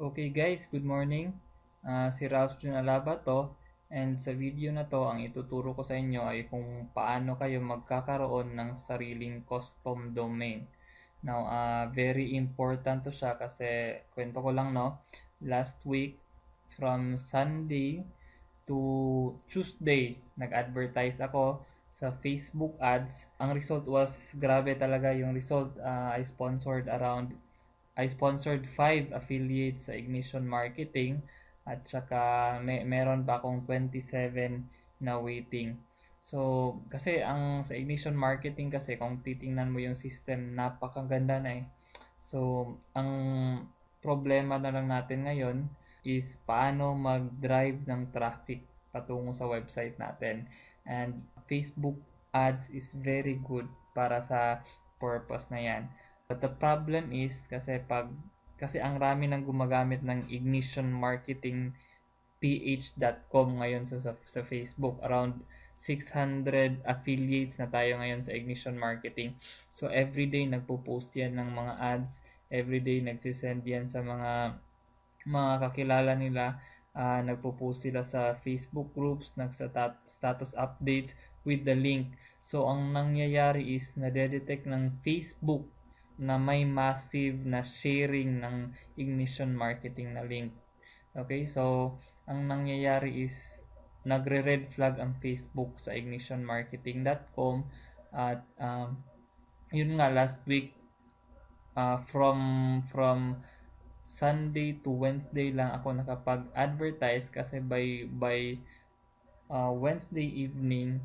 Okay guys, good morning. Si Ralph Junalaba to, and sa video na to, ang ituturo ko sa inyo ay kung paano kayo magkakaroon ng sariling custom domain. Now, very important to siya kasi kwento ko lang no, last week from Sunday to Tuesday, nag-advertise ako sa Facebook ads. Ang result was grabe talaga yung result. I sponsored 5 affiliates sa Ignition Marketing at saka meron pa akong 27 na waiting. So, kasi ang sa Ignition Marketing kasi kung titingnan mo yung system, napakaganda na eh. So, ang problema na lang natin ngayon is paano mag-drive ng traffic patungo sa website natin. And Facebook ads is very good para sa purpose na yan. But the problem is kasi ang rami nang gumagamit ng Ignition Marketing ph.com ngayon sa Facebook. Around 600 affiliates na tayo ngayon sa Ignition Marketing. So everyday nagpo-post yan ng mga ads, everyday nagsisend yan sa mga kakilala nila, nagpo-post sila sa Facebook groups, nagsa-status updates with the link. So ang nangyayari is nade-detect ng Facebook na may massive na sharing ng Ignition Marketing na link. Okay, so ang nangyayari is nagre-red flag ang Facebook sa ignitionmarketing.com at yun nga last week from Sunday to Wednesday lang ako nakapag-advertise kasi by Wednesday evening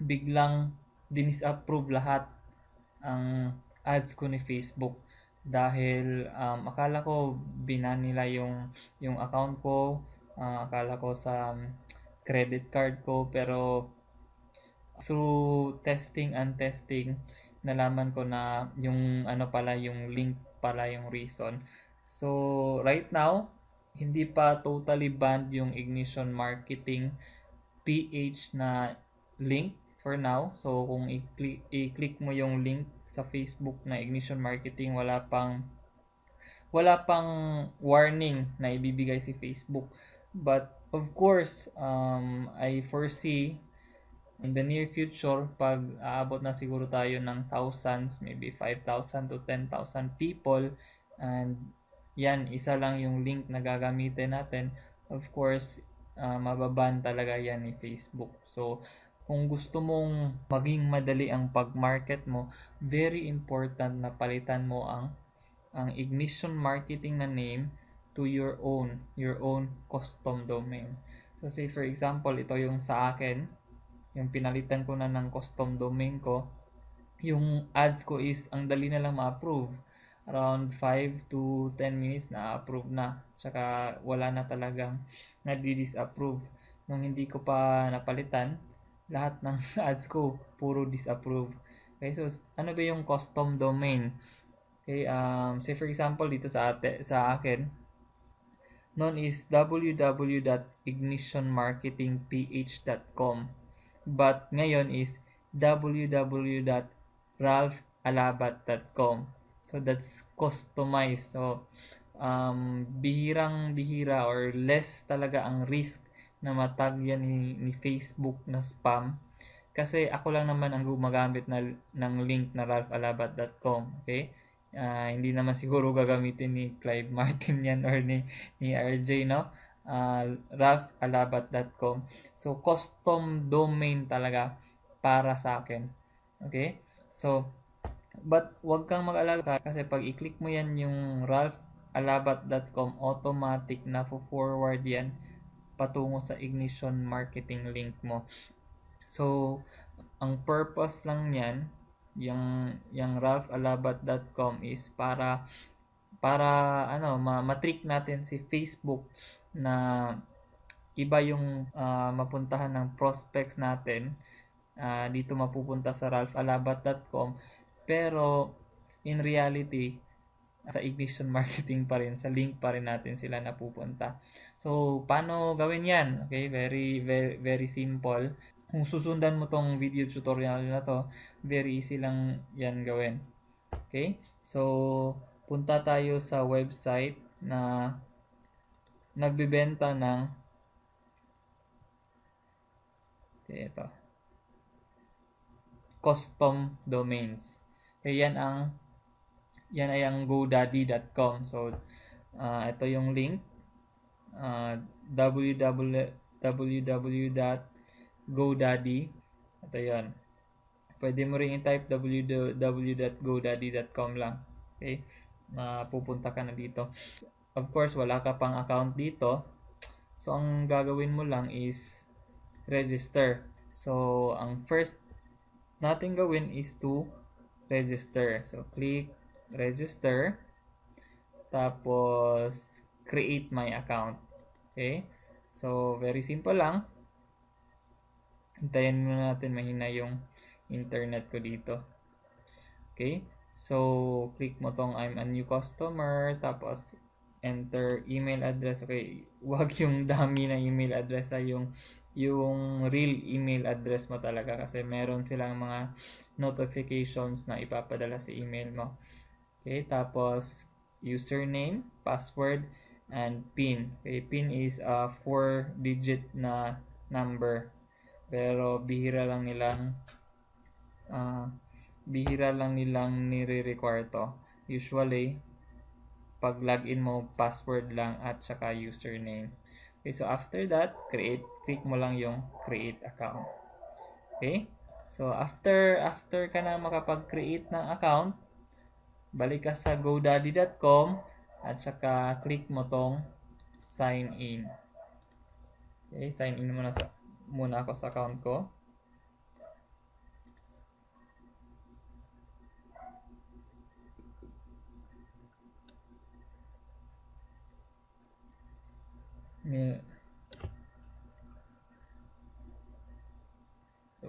biglang dinisapprove lahat ang ads ko ni Facebook dahil akala ko binan nila yung account ko, akala ko sa credit card ko, pero through testing and testing nalaman ko na yung ano pala yung link pala yung reason. So right now hindi pa totally banned yung Ignition Marketing PH na link for now. So kung i-click mo yung link sa Facebook na Ignition Marketing, wala pang warning na ibibigay si Facebook. But of course, I foresee in the near future, pag aabot na siguro tayo ng thousands, maybe 5,000 to 10,000 people, and yan, isa lang yung link na gagamitin natin, of course, mababan talaga yan ni Facebook. So, kung gusto mong maging madali ang pag-market mo, very important na palitan mo ang Ignition Marketing na name to your own custom domain. So, say for example, ito yung sa akin, yung pinalitan ko na ng custom domain ko, yung ads ko is ang dali na lang ma-approve. Around 5 to 10 minutes na approve na. Tsaka wala na talagang nadi-disapprove. Nung hindi ko pa napalitan, lahat ng ads ko puro disapprove. Okay, so ano ba yung custom domain? Okay, say for example dito sa akin, known is www.ignitionmarketingph.com, but ngayon is www.ralphalabat.com. So that's customized. So bihirang-bihira or less talaga ang risk na matag yan ni Facebook na spam. Kasi ako lang naman ang gumagamit ng link na ralphalabat.com. Okay? Hindi naman siguro gagamitin ni Clive Martin yan or ni RJ, no? Ralphalabat.com. So, custom domain talaga para sa akin. Okay? So, but wag kang mag-alala kasi pag i-click mo yan yung ralphalabat.com, automatic na forward yan patungo sa Ignition Marketing link mo. So, ang purpose lang niyan, yung ralphalabat.com is para matrick natin si Facebook na iba yung mapuntahan ng prospects natin, dito mapupunta sa ralphalabat.com, pero in reality sa Ignition Marketing pa rin, sa link pa rin natin sila napupunta. So paano gawin yan? Okay, very very very simple. Kung susundan mo tong video tutorial na to, very easy lang yan gawin. Okay? So, punta tayo sa website. na nagbebenta ng ito, custom domains. Okay, yan ay ang GoDaddy.com. So ito yung link, www.godaddy. Ito yan. Pwede mo rin i-type www.godaddy.com lang. Okay? Mapupunta ka na dito. Of course, wala ka pang account dito. So, ang gagawin mo lang is register. So, ang first natin gawin is to register. So, click register. Tapos, create my account. Okay? So, very simple lang. Hintayin muna natin mahina yung internet ko dito. Okay? So, click mo tong I'm a new customer. Tapos, enter email address. Okay? Huwag yung dami na email address. Yung real email address mo talaga. Kasi meron silang mga notifications na ipapadala sa email mo. Okay? Tapos, username, password, and PIN. Okay? PIN is a 4-digit na number. Pero bihira lang nilang nire-require to. Usually, pag login mo, password lang at saka username. Okay, so after that, click mo lang yung create account. Okay? So after ka na makapag-create ng account, balik ka sa godaddy.com at saka click mo tong sign in. Okay, sign in muna ako sa account ko.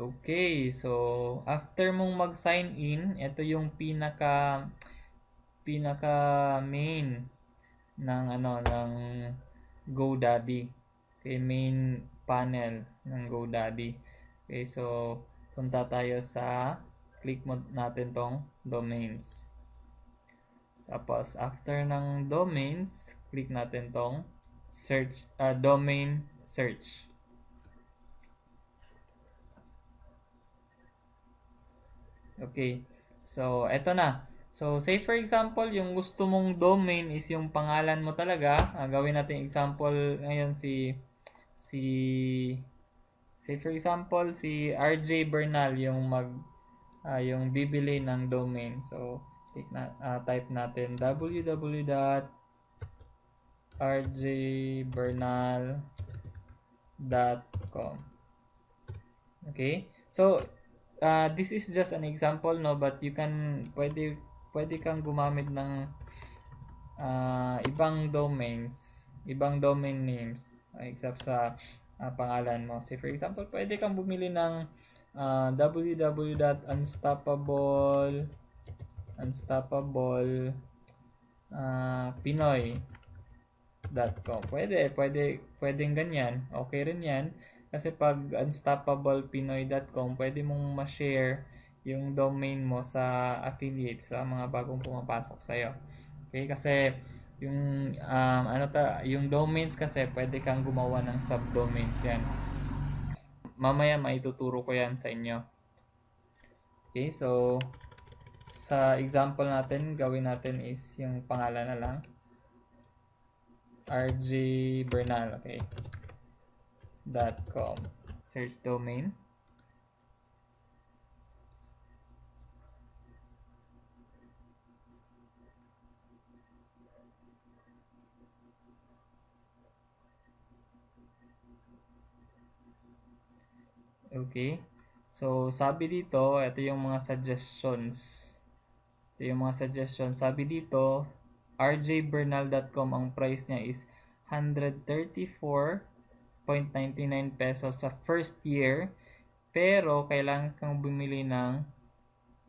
Okay, so after mong mag-sign in, ito yung pinaka main ng GoDaddy. Okay, main panel ng GoDaddy. Okay, so punta tayo click mo natin tong domains. Tapos after ng domains, click natin tong search, domain search. Okay, so eto na. So say for example, yung gusto mong domain is yung pangalan mo talaga. Gawin natin example ngayon say for example si RJ Bernal yung yung bibili ng domain. So type natin www.rjbernal.com. Okay? So this is just an example, no, but you can pwede kang gumamit ng ibang domain names except sa pangalan mo. Say for example, pwede kang bumili ng unstoppable.pinoy.com. Pwedeng ganyan. Okay rin yan. Kasi pag unstoppablepinoy.com, pwede mong ma-share yung domain mo sa affiliates, sa mga bagong pumapasok sa'yo. Okay? Kasi yung domains kasi pwede kang gumawa ng subdomains yan. Mamaya maituturo ko yan sa inyo. Okay? So, sa example natin, gawin natin is yung pangalan na lang. RJ Bernal. Okay? .com. Search domain. Okay. So, sabi dito, ito yung mga suggestions. Sabi dito, rjbernal.com, ang price niya is 134.99 pesos sa first year. Pero, kailangan kang bumili ng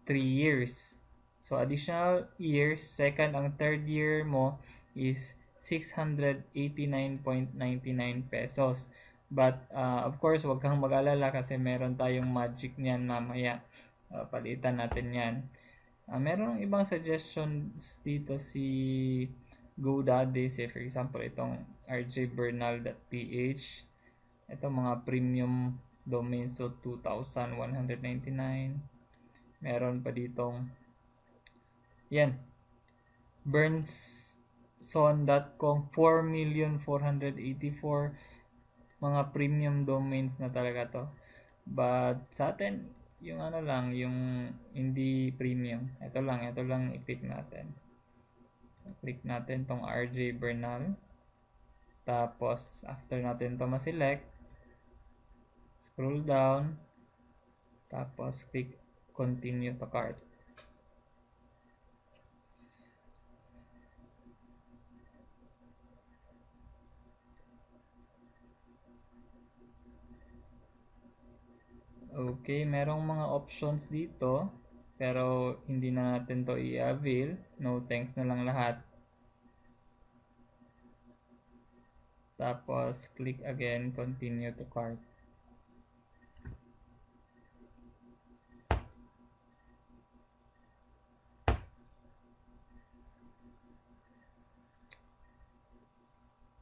3 years. So, additional years, second and third year mo is 689.99 pesos. But, of course, wag kang mag-alala kasi meron tayong magic niyan mamaya. Palitan natin yan. Meron ibang suggestions dito si GoDaddy, say for example, itong rjbernal.ph, ito mga premium domains, so 2,199. Meron pa ditong, yan, burnson.com, 4,484, mga premium domains na talaga to. But sa atin, yung ano lang, yung hindi premium. Ito lang i-click natin. Click natin tong RJ Bernal. Tapos, after natin to ma-select, scroll down, tapos click continue to cart. Okay, merong mga options dito, pero hindi na natin to i-avail. No thanks na lang lahat. Tapos, click again, continue to cart.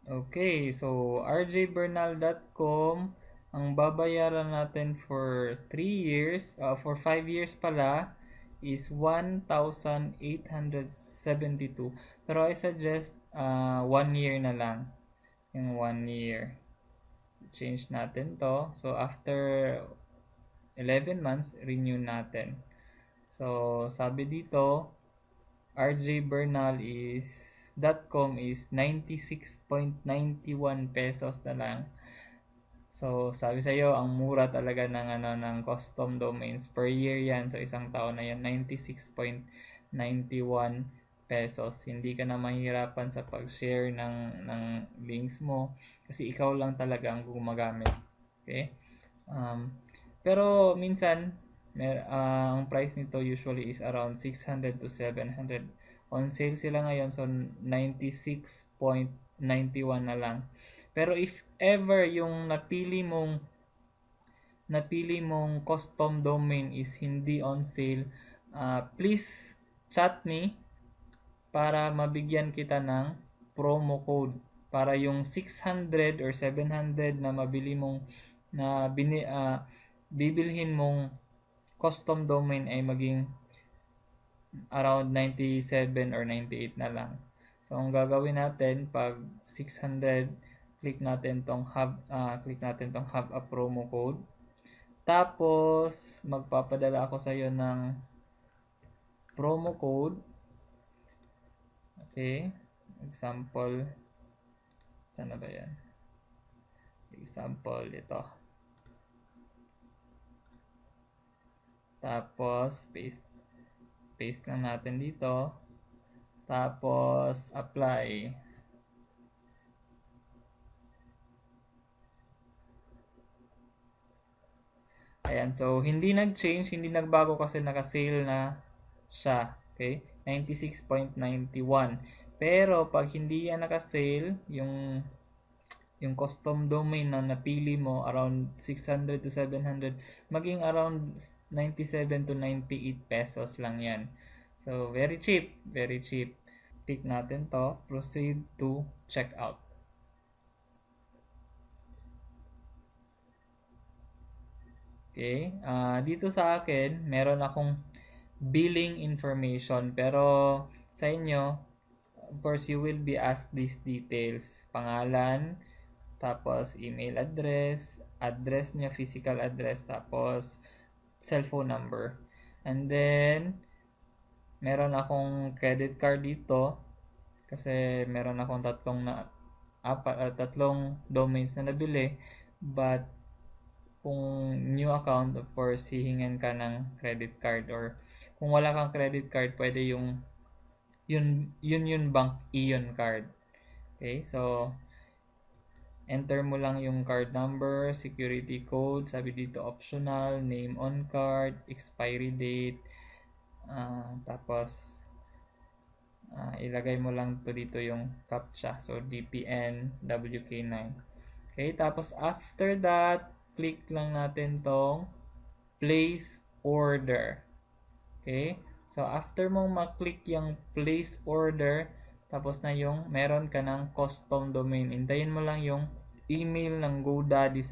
Okay, so rjbernal.com, ang babayaran natin for 3 years, for 5 years pala, is 1,872. Pero I suggest 1 year na lang. Yung 1 year. Change natin to. So, after 11 months, renew natin. So, sabi dito, rjbernal.com is 96.91 pesos na lang. So, sabi sa iyo, ang mura talaga ng custom domains per year yan. So, isang taon na yan, 96.91 pesos. Hindi ka na mahirapan sa pag-share ng links mo kasi ikaw lang talaga ang gumagamit. Okay? Pero minsan, ang price nito usually is around 600 to 700. On sale sila ngayon, so 96.91 na lang. Pero if ever yung napili mong custom domain is hindi on sale, please chat me para mabigyan kita ng promo code para yung 600 or 700 na mabili mong bibilhin mong custom domain ay maging around 97 or 98 na lang. So, ang gagawin natin pag 600, click natin tong have a promo code. Tapos, magpapadala ako sa iyo ng promo code. Okay. Example. Sana ba yan? Example, ito. Tapos, paste lang natin dito. Tapos, apply. Ayan, so hindi nag-change, hindi nagbago kasi naka-sale na siya. Okay? 96.91. Pero pag hindi yan naka-sale, yung custom domain na napili mo around 600 to 700, maging around 97 to 98 pesos lang yan. So, very cheap, very cheap. Pick natin to, proceed to checkout. Okay, dito sa akin, meron akong billing information, pero sa inyo, of course, you will be asked these details. Pangalan, tapos email address, address niya, physical address, tapos cellphone number. And then, meron akong credit card dito kasi meron akong tatlong domains na nabili, but kung new account, of course, hihingan ka ng credit card, or kung wala kang credit card, pwede yung Union Bank Ion card. Okay, so enter mo lang yung card number, security code, sabi dito optional, name on card, expiry date, tapos ilagay mo lang to dito yung CAPTCHA, so DPN WK9. Okay, tapos after that, click lang natin tong place order. Okay, so after mong maklik yung place order, Tapos na yung meron ka ng custom domain. Hintayin mo lang yung email ng GoDaddy sa